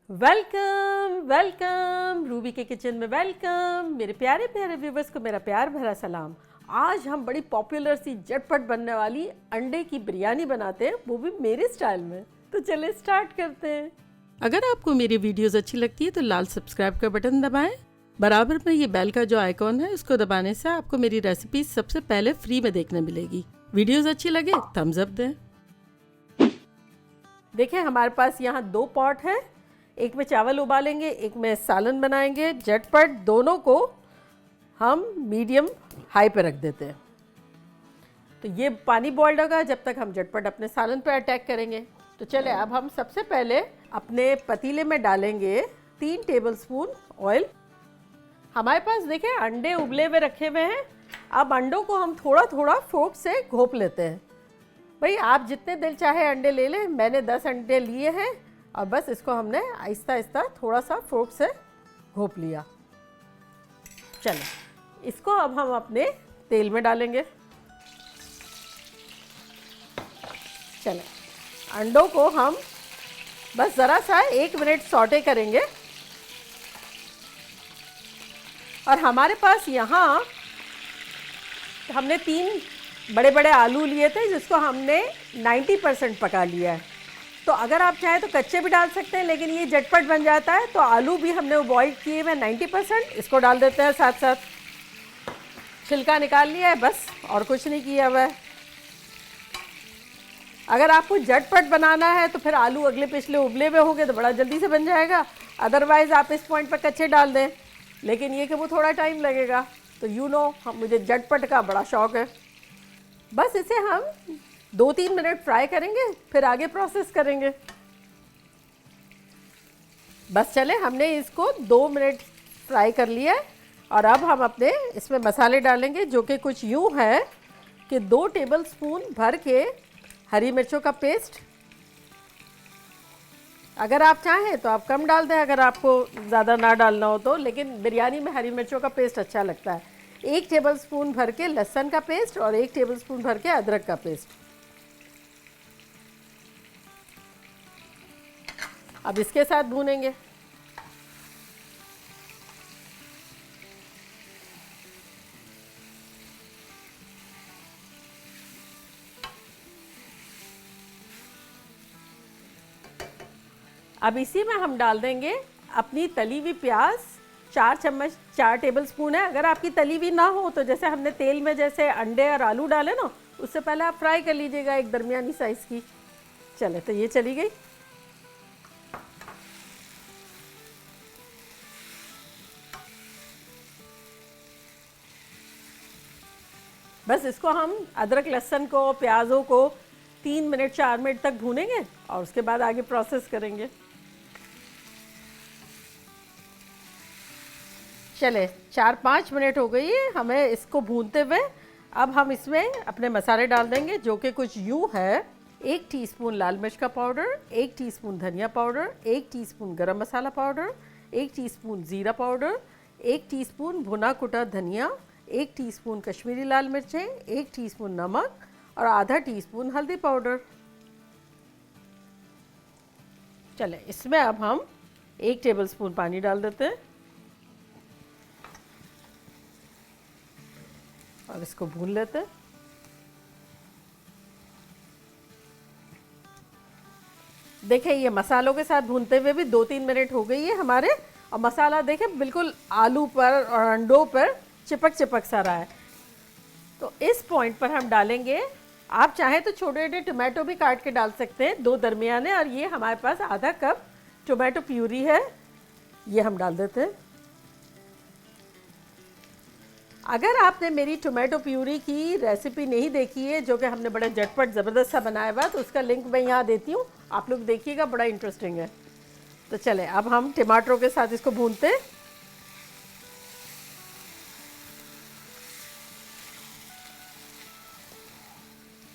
Welcome welcome Ruby के kitchen में welcome. मेरे प्यारे प्यारे व्यूवर्स को मेरा प्यार भरा सलाम। आज हम बड़ी पॉपुलर सी झटपट बनने वाली अंडे की बिरयानी बनाते हैं, वो भी मेरे स्टाइल में। तो चलिए स्टार्ट करते हैं। अगर आपको मेरी वीडियोस अच्छी लगती है तो लाल सब्सक्राइब का बटन दबाएं। बराबर में ये बेल का जो आइकॉन है उसको दबाने से आपको मेरी रेसिपी सबसे पहले फ्री में देखने मिलेगी। वीडियोस अच्छी लगे थम्स अप दें। देखिए हमारे पास यहाँ 2 पॉट है, एक में चावल उबालेंगे, एक में सालन बनाएंगे। झटपट दोनों को हम मीडियम हाई पे रख देते हैं। तो ये पानी बॉइल्ड होगा जब तक हम झटपट अपने सालन पे अटैक करेंगे। तो चले अब हम सबसे पहले अपने पतीले में डालेंगे 3 टेबलस्पून ऑयल। हमारे पास देखिए अंडे उबले हुए रखे हुए हैं। अब अंडों को हम थोड़ा थोड़ा फोर्क से घोप लेते हैं। भाई आप जितने दिल चाहे अंडे ले लें, मैंने 10 अंडे लिए हैं और बस इसको हमने आहिस्ता आहिस्ता थोड़ा सा फोर्क से घोप लिया। चलो इसको अब हम अपने तेल में डालेंगे। चलो अंडों को हम बस ज़रा सा 1 मिनट सौटे करेंगे। और हमारे पास यहाँ हमने 3 बड़े बड़े आलू लिए थे जिसको हमने 90% पका लिया है। तो अगर आप चाहें तो कच्चे भी डाल सकते हैं, लेकिन ये झटपट बन जाता है। तो आलू भी हमने बॉईल किए हुए 90%, इसको डाल देते हैं साथ साथ। छिलका निकाल लिया है बस, और कुछ नहीं किया हुआ है। अगर आपको झटपट बनाना है तो फिर आलू अगले पिछले उबले हुए होंगे तो बड़ा जल्दी से बन जाएगा। अदरवाइज़ आप इस पॉइंट पर कच्चे डाल दें, लेकिन ये कि वो थोड़ा टाइम लगेगा। तो मुझे झटपट का बड़ा शौक़ है। बस इसे हम 2-3 मिनट फ्राई करेंगे, फिर आगे प्रोसेस करेंगे। बस चले हमने इसको 2 मिनट फ्राई कर लिया है। और अब हम अपने इसमें मसाले डालेंगे, जो कि कुछ यूँ है कि 2 टेबलस्पून भर के हरी मिर्चों का पेस्ट। अगर आप चाहें तो आप कम डाल दें, अगर आपको ज़्यादा ना डालना हो तो, लेकिन बिरयानी में हरी मिर्चों का पेस्ट अच्छा लगता है। 1 टेबलस्पून भर के लहसुन का पेस्ट और 1 टेबलस्पून भर के अदरक का पेस्ट। अब इसके साथ भूनेंगे। अब इसी में हम डाल देंगे अपनी तली हुई प्याज। 4 टेबलस्पून है। अगर आपकी तली हुई ना हो तो जैसे हमने तेल में जैसे अंडे और आलू डाले ना, उससे पहले आप फ्राई कर लीजिएगा एक दरमियानी साइज़ की। चले तो ये चली गई। बस इसको हम अदरक लहसुन को प्याज़ों को 3 मिनट 4 मिनट तक भूनेंगे और उसके बाद आगे प्रोसेस करेंगे। चले 4-5 मिनट हो गई है हमें इसको भूनते हुए। अब हम इसमें अपने मसाले डाल देंगे, जो कि कुछ यूँ है। 1 टीस्पून लाल मिर्च का पाउडर, 1 टीस्पून धनिया पाउडर, 1 टीस्पून गरम मसाला पाउडर, 1 टीस्पून ज़ीरा पाउडर, 1 टीस्पून भुना कुटा धनिया, 1 टीस्पून कश्मीरी लाल मिर्चें, 1 टीस्पून नमक और आधा टीस्पून हल्दी पाउडर। चले इसमें अब हम 1 टेबलस्पून पानी डाल देते हैं और इसको भून लेते हैं। देखिए ये मसालों के साथ भूनते हुए भी 2-3 मिनट हो गई है हमारे। और मसाला देखिए बिल्कुल आलू पर और अंडों पर चिपक सा रहा है। तो इस पॉइंट पर हम डालेंगे, आप चाहें तो छोटे छोटे टोमेटो भी काट के डाल सकते हैं, 2 दरमियाने। और ये हमारे पास आधा कप टोमेटो प्यूरी है, ये हम डाल देते हैं। अगर आपने मेरी टोमेटो प्यूरी की रेसिपी नहीं देखी है, जो कि हमने बड़ा झटपट ज़बरदस्त सा बनाया हुआ, तो उसका लिंक मैं यहाँ देती हूँ, आप लोग देखिएगा, बड़ा इंटरेस्टिंग है। तो चले अब हम टमाटरों के साथ इसको भूनते हैं।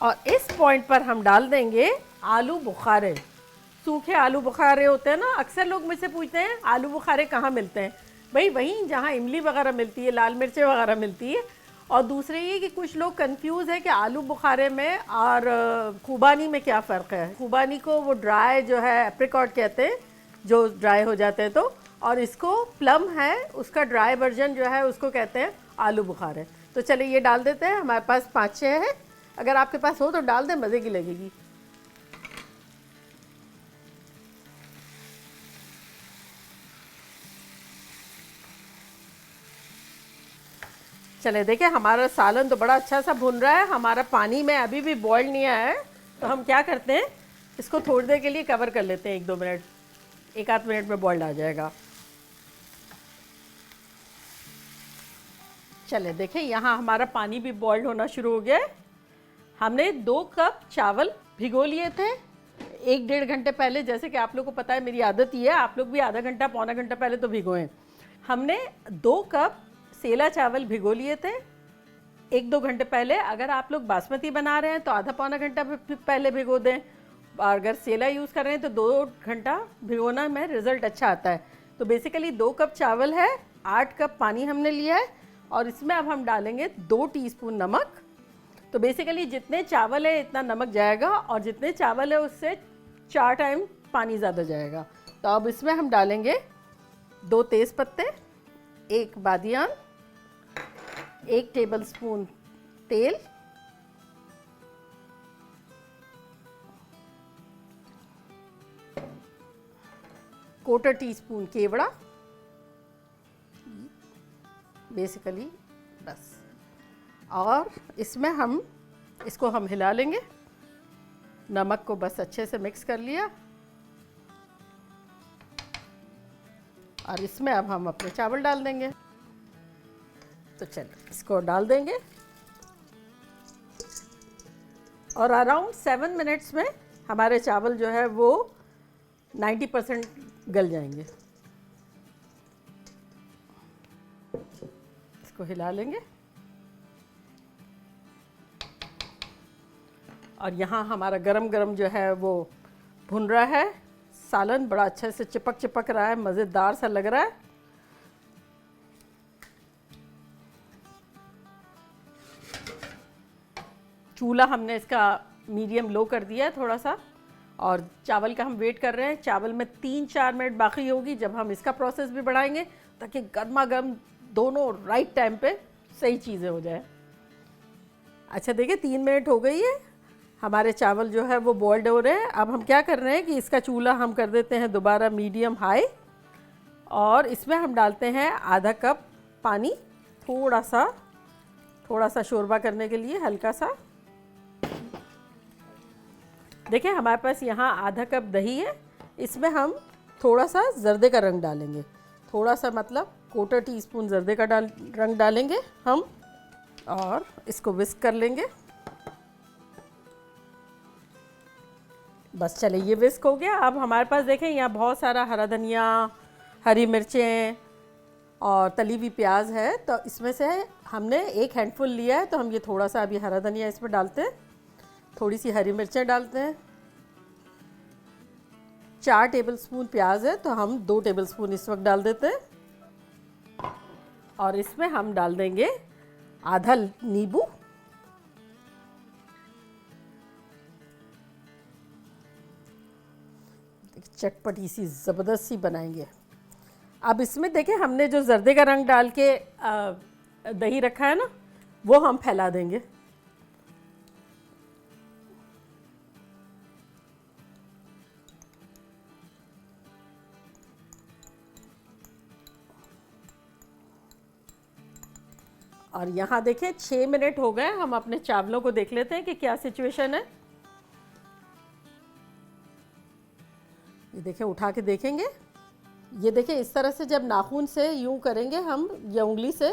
और इस पॉइंट पर हम डाल देंगे आलू बुखारे। सूखे आलू बुखारे होते हैं ना, अक्सर लोग मुझसे पूछते हैं आलू बुखारे कहाँ मिलते हैं। भाई वहीं जहाँ इमली वगैरह मिलती है, लाल मिर्चें वगैरह मिलती है। और दूसरे ये कि कुछ लोग कंफ्यूज है कि आलू बुखारे में और खुबानी में क्या फ़र्क है। खुबानी को वो ड्राई जो है एप्रिकॉट कहते हैं, जो ड्राई हो जाते हैं तो। और इसको प्लम है, उसका ड्राई वर्जन जो है उसको कहते हैं आलू बुखारे। तो चलिए ये डाल देते हैं, हमारे पास 5-6 है, अगर आपके पास हो तो डाल दें, मज़े की लगेगी। चले देखिए हमारा सालन तो बड़ा अच्छा सा भुन रहा है, हमारा पानी में अभी भी बॉयल नहीं आया है। तो हम क्या करते हैं, इसको थोड़ी देर के लिए कवर कर लेते हैं, 1-2 मिनट, 1-8 मिनट में बॉयल आ जाएगा। चले देखिए यहाँ हमारा पानी भी बॉयल होना शुरू हो गया है। हमने 2 कप चावल भिगो लिए थे 1-1.5 घंटे पहले। जैसे कि आप लोग को पता है, मेरी आदत ही है, आप लोग भी आधा घंटा पौना घंटा पहले तो भिगोएं। हमने 2 कप सेला चावल भिगो लिए थे 1-2 घंटे पहले। अगर आप लोग बासमती बना रहे हैं तो आधा पौना घंटा पहले भिगो दें, और अगर सेला यूज़ कर रहे हैं तो 2 घंटा भिगोना में रिज़ल्ट अच्छा आता है। तो बेसिकली 2 कप चावल है, 8 कप पानी हमने लिया है, और इसमें अब हम डालेंगे 2 टीस्पून नमक। तो बेसिकली जितने चावल है इतना नमक जाएगा, और जितने चावल है उससे 4 टाइम पानी ज़्यादा जाएगा। तो अब इसमें हम डालेंगे 2 तेज़ पत्ते, 1 बादियान, 1 टेबलस्पून तेल, क्वार्टर टीस्पून केवड़ा, बेसिकली बस। और इसमें हम इसको हिला लेंगे, नमक को बस अच्छे से मिक्स कर लिया, और इसमें अब हम अपने चावल डाल देंगे। तो चलिए इसको डाल देंगे, और अराउंड 7 मिनट्स में हमारे चावल जो है वो 90% गल जाएंगे। इसको हिला लेंगे, और यहाँ हमारा गरम गरम जो है वो भुन रहा है, सालन बड़ा अच्छे से चिपक रहा है, मज़ेदार सा लग रहा है। चूल्हा हमने इसका मीडियम लो कर दिया है थोड़ा सा, और चावल का हम वेट कर रहे हैं। चावल में 3-4 मिनट बाकी होगी जब हम इसका प्रोसेस भी बढ़ाएंगे, ताकि गर्मा गर्म दोनों राइट टाइम पे सही चीज़ें हो जाए। अच्छा देखिए 3 मिनट हो गई है, हमारे चावल जो है वो बॉइल्ड हो रहे हैं। अब हम क्या कर रहे हैं कि इसका चूल्हा हम कर देते हैं दोबारा मीडियम हाई, और इसमें हम डालते हैं आधा कप पानी, थोड़ा सा शोरबा करने के लिए, हल्का सा। देखिए हमारे पास यहाँ आधा कप दही है, इसमें हम थोड़ा सा जर्दे का रंग डालेंगे, थोड़ा सा मतलब क्वार्टर टीस्पून जर्दे का रंग डालेंगे हम, और इसको विस्क कर लेंगे। बस चले ये विस्क हो गया। अब हमारे पास देखें यहाँ बहुत सारा हरा धनिया, हरी मिर्चें और तली हुई प्याज है, तो इसमें से हमने 1 हैंडफुल लिया है, तो हम ये थोड़ा सा अभी हरा धनिया इसमें डालते हैं, थोड़ी सी हरी मिर्चें डालते हैं। 4 टेबलस्पून प्याज है, तो हम 2 टेबलस्पून इस वक्त डाल देते हैं, और इसमें हम डाल देंगे आधा नींबू, चटपटी सी ज़बरदस्त सी बनाएंगे। अब इसमें देखिए हमने जो जर्दे का रंग डाल के दही रखा है ना, वो हम फैला देंगे। और यहाँ देखिए 6 मिनट हो गए, हम अपने चावलों को देख लेते हैं कि क्या सिचुएशन है। ये देखिए उठा के देखेंगे, ये देखिए इस तरह से जब नाखून से यूं करेंगे हम या उंगली से,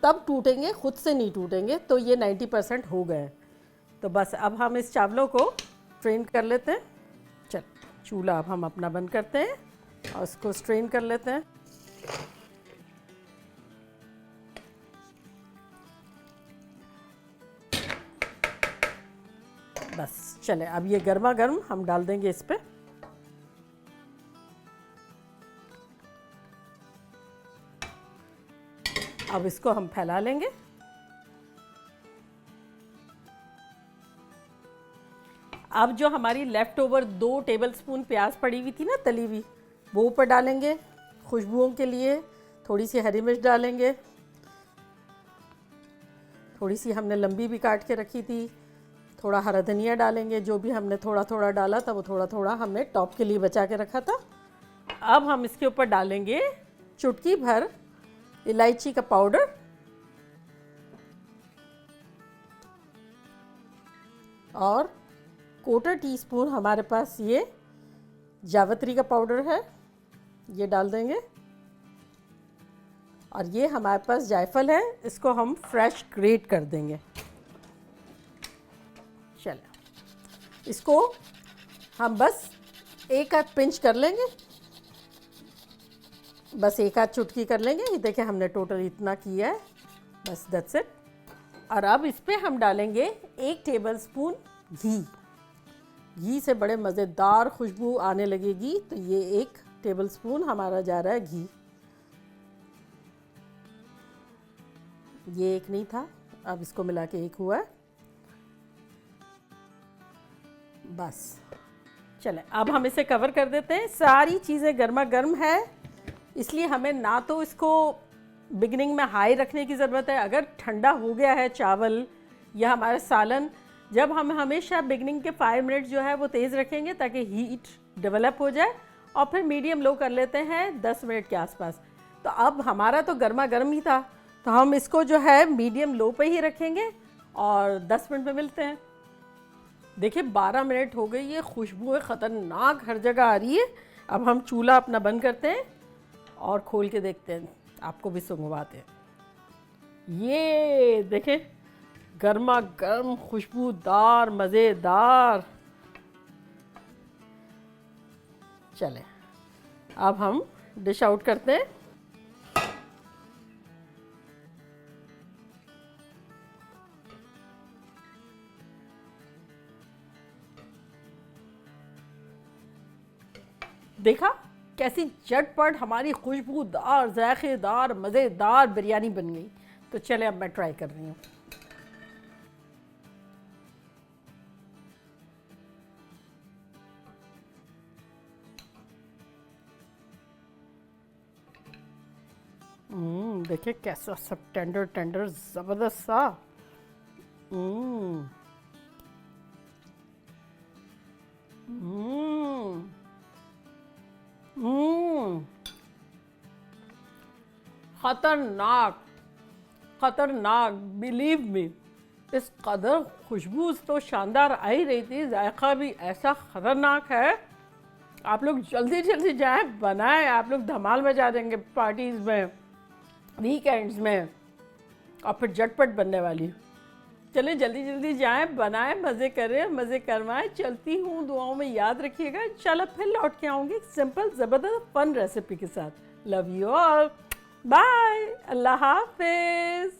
तब टूटेंगे, खुद से नहीं टूटेंगे। तो ये 90% हो गए। तो बस अब हम इस चावलों को स्ट्रेन कर लेते हैं। चल चूल्हा अब हम अपना बंद करते हैं और इसको स्ट्रेन कर लेते हैं। बस चले अब ये गर्मा गर्म हम डाल देंगे इस पे। अब इसको हम फैला लेंगे। अब जो हमारी लेफ्ट ओवर 2 टेबलस्पून प्याज पड़ी हुई थी ना तली हुई, वो ऊपर डालेंगे। खुशबुओं के लिए थोड़ी सी हरी मिर्च डालेंगे, थोड़ी सी हमने लंबी भी काट के रखी थी। थोड़ा हरा धनिया डालेंगे, जो भी हमने थोड़ा थोड़ा डाला था वो थोड़ा थोड़ा हमने टॉप के लिए बचा के रखा था। अब हम इसके ऊपर डालेंगे चुटकी भर इलायची का पाउडर और 1/4 टीस्पून हमारे पास ये जावित्री का पाउडर है, ये डाल देंगे। और ये हमारे पास जायफल है, इसको हम फ्रेश ग्रेट कर देंगे। चलो इसको हम बस एक आध पिंच कर लेंगे, बस एक आध चुटकी कर लेंगे। ये देखिए हमने टोटल इतना किया है, बस दैट्स इट। और अब इस पर हम डालेंगे 1 टेबलस्पून घी। घी से बड़े मज़ेदार खुशबू आने लगेगी, तो ये 1 टेबलस्पून हमारा जा रहा है घी। ये 1 नहीं था, अब इसको मिला के 1 हुआ है। बस चले अब हम इसे कवर कर देते हैं। सारी चीज़ें गर्मा गर्म है, इसलिए हमें ना तो इसको बिगनिंग में हाई रखने की ज़रूरत है। अगर ठंडा हो गया है चावल या हमारा सालन, जब हम हमेशा बिगनिंग के 5 मिनट जो है वो तेज़ रखेंगे ताकि हीट डेवलप हो जाए, और फिर मीडियम लो कर लेते हैं 10 मिनट के आसपास। तो अब हमारा तो गर्मा गर्म ही था, तो हम इसको जो है मीडियम लो पे ही रखेंगे और 10 मिनट में मिलते हैं। देखिए 12 मिनट हो गई, ये खुशबू ख़तरनाक हर जगह आ रही है। अब हम चूल्हा अपना बंद करते हैं और खोल के देखते हैं, आपको भी सुंघवाते हैं। ये देखें गर्मा गर्म खुशबूदार मज़ेदार। चले अब हम डिश आउट करते हैं। देखा कैसी झटपट हमारी खुशबूदार जायकेदार मज़ेदार बिरयानी बन गई। तो चले अब मैं ट्राई कर रही हूँ। देखिए कैसा सब टेंडर टेंडर ज़बरदस्त सा। खतरनाक खतरनाक, बिलीव मी। इस कदर खुशबू तो शानदार आ ही रही थी, जायका भी ऐसा खतरनाक है। आप लोग जल्दी जल्दी जाएं, बनाएं, आप लोग धमाल मचा देंगे पार्टीज़ में, वीकेंड्स में, और फिर झटपट बनने वाली। चलें जल्दी जल्दी जाएं, बनाएं, मज़े करें, मज़े करवाएं। चलती हूँ, दुआओं में याद रखिएगा। इंशाल्लाह फिर लौट के आऊँगी सिंपल ज़बरदस्त फन रेसिपी के साथ। लव यू ऑल, बाय, अल्लाह हाफिज़।